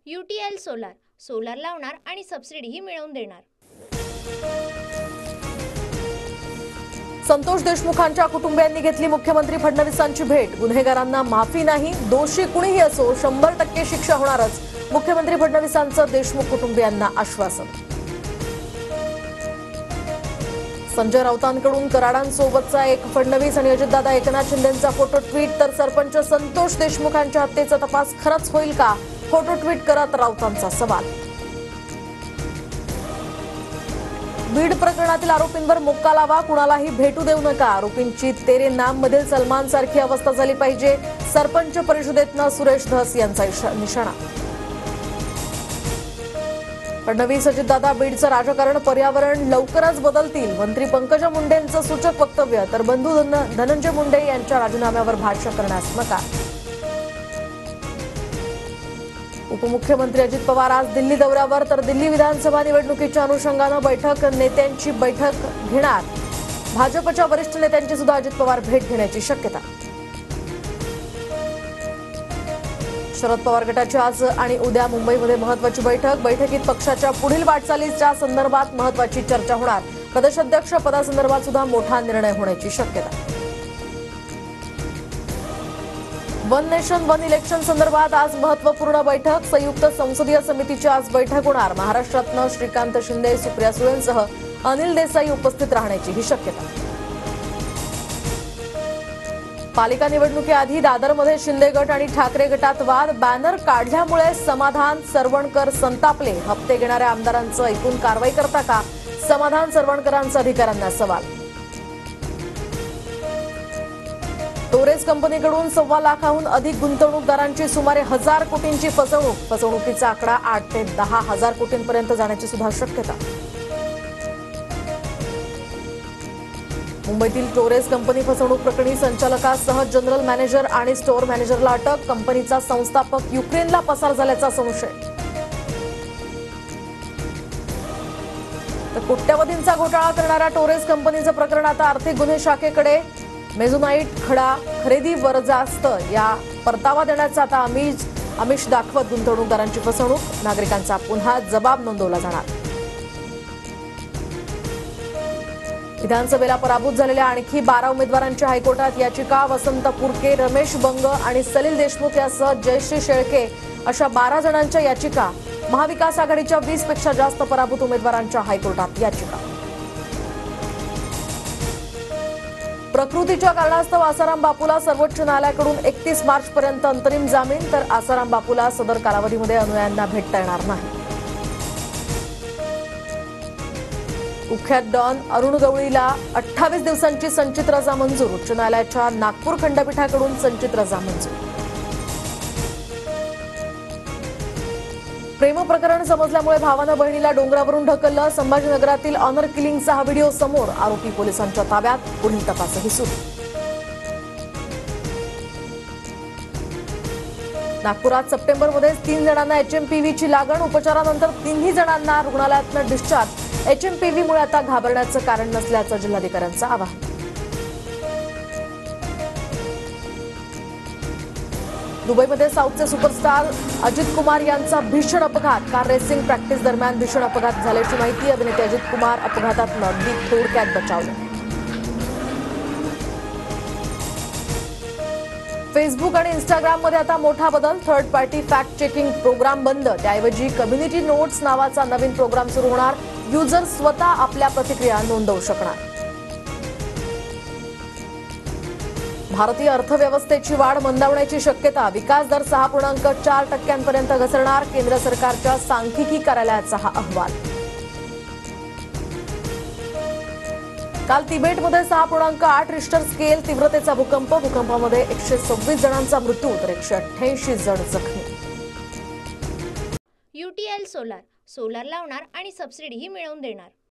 UTL solar solar लावणार आणि सबसिडीही मिळवून देणार। संतोष देशमुखांच्या कुटुंबियांनी घेतली मुख्यमंत्री फडणवीसांची भेट। गुन्हेगारांना माफी नाही, दोषी कुणीही असो 100% शिक्षा होणारच, मुख्यमंत्री फडणवीसांचं देशमुख कुटुंबियांना आश्वासन। संजय राऊतांकडून कराडांसोबतचा एक फडणवीस आणि अजितदादा एकनाथ शिंदेंचा फोटो ट्विट, तर सरपंच संतोष देशमुखांच्या हत्येचा तपास खरंच होईल का, फोटो ट्विट करत राऊतांचा सवाल। बीड प्रकरणातील आरोपींवर मोक्का लावा, कुणालाही भेटू देऊ नका, आरोपींची तेरे नाम मधील सलमान सारखी अवस्था झाली पाहिजे, सरपंच परिषदेतनं सुरेश धस यांचा निशाणा। फडणवीस अजितदादा बीडचं राजकारण पर्यावरण लवकरच बदलतील, मंत्री पंकजा मुंडेंचं सूचक वक्तव्य, तर बंधू धनंजय मुंडे यांच्या राजीनाम्यावर भाष्य करण्यास नकार। उपमुख्यमंत्री अजित पवार आज दिल्ली दौऱ्यावर, तर दिल्ली विधानसभा निवडणुकीच्या अनुषंगानं नेत्यांची बैठक घेणार, भाजपच्या वरिष्ठ नेत्यांची सुद्धा अजित पवार भेट घेण्याची शक्यता। शरद पवार गटाची आज आणि उद्या मुंबईमध्ये महत्त्वाची बैठकीत पक्षाच्या पुढील वाटचालीच्या संदर्भात महत्त्वाची चर्चा होणार, प्रदेशाध्यक्ष पदासंदर्भात सुद्धा मोठा निर्णय होण्याची शक्यता। वन नेशन वन इलेक्शन संदर्भात आज महत्त्वपूर्ण बैठक, संयुक्त संसदीय समितीची आज बैठक होणार, महाराष्ट्रातनं श्रीकांत शिंदे, सुप्रिया सुळेंसह अनिल देसाई उपस्थित राहण्याची ही शक्यता। पालिका निवडणुकीआधी दादरमध्ये शिंदे गट आणि ठाकरे गटात वाद, बॅनर काढल्यामुळे समाधान सरवणकर संतापले, हप्ते घेणाऱ्या आमदारांचं ऐकून कारवाई करता का, समाधान सरवणकरांचा अधिकाऱ्यांना सवाल। टोरेस कंपनीकडून 1.25 लाखाहून अधिक गुंतवणूकदारांची सुमारे 1000 कोटींची फसवणुकीचा आकडा 8 ते 10 हजार कोटींपर्यंत जाण्याची सुद्धा शक्यता। मुंबईतील टोरेस कंपनी फसवणूक प्रकरणी संचालकासह जनरल मॅनेजर आणि स्टोअर मॅनेजरला अटक, कंपनीचा संस्थापक युक्रेनला पसार झाल्याचा संशय। तर कोट्यवधींचा घोटाळा करणाऱ्या टोरेस कंपनीचं प्रकरण आता आर्थिक गुन्हे शाखेकडे, मेझोनाईट खडा खरेदी वरजास्त या परतावा देण्याचा आता आमिष दाखवत गुंतवणूकदारांची फसवणूक, नागरिकांचा पुन्हा जबाब नोंदवला जाणार। विधानसभेला पराभूत झालेल्या आणखी 12 उमेदवारांच्या हायकोर्टात याचिका, वसंत पुरके, रमेश बंग आणि सलील देशमुख यासह जयश्री शेळके अशा 12 जणांच्या याचिका, महाविकास आघाडीच्या 20 पेक्षा जास्त पराभूत उमेदवारांच्या हायकोर्टात याचिका। प्रकृतीच्या कारणास्तव आसाराम बापूला सर्वोच्च न्यायालयाकडून 31 मार्चपर्यंत अंतरिम जामीन, तर आसाराम बापूला सदर कालावधीमध्ये अनुयायांना भेटता येणार नाही। कुख्यात डॉन अरुण गवळीला 28 दिवसांची संचित रजा मंजूर, उच्च न्यायालयाच्या नागपूर खंडपीठाकडून संचित रजा मंजूर। प्रेम प्रकरण समजल्यामुळे भावानं बहिणीला डोंगरावरून ढकललं, संभाजीनगरातील ऑनर किलिंगचा हा व्हिडिओ समोर, आरोपी पोलिसांच्या ताब्यात, पुढील तपासही सुरू। नागपुरात सप्टेंबरमध्ये 3 जणांना HMPVची लागण, उपचारानंतर 3ही जणांना रुग्णालयातनं डिस्चार्ज, HMPVमुळे आता घाबरण्याचं कारण नसल्याचं जिल्हाधिकाऱ्यांचं आवाहन। दुबईमध्ये साऊथचे सुपरस्टार अजित कुमार यांचा भीषण अपघात, कार रेसिंग प्रॅक्टिस दरम्यान भीषण अपघात झाल्याची माहिती, अभिनेते अजित कुमार अपघातातनं अगदी थोडक्यात बचावले। फेसबुक आणि इंस्टाग्राममध्ये आता मोठा बदल, third party fact checking programme बंद, त्याऐवजी कम्युनिटी नोट्स नावाचा नवीन प्रोग्राम सुरू होणार, युजर स्वतः आपल्या प्रतिक्रिया नोंदवू शकणार। भारतीय अर्थव्यवस्थेची वाढ मंदावण्याची शक्यता, विकास दर 6.4% घसरणार, केंद्र सरकारच्या सांख्यिकी कार्यालयाचा हा अहवाल। काल तिबेटमध्ये 6.8 रिश्टर स्केल तीव्रतेचा भूकंप, भूकंपामध्ये 126 जणांचा मृत्यू, तर 188 जण जखमी। UTL सोलार सोलार लावणार आणि सबसिडीही मिळवून देणार।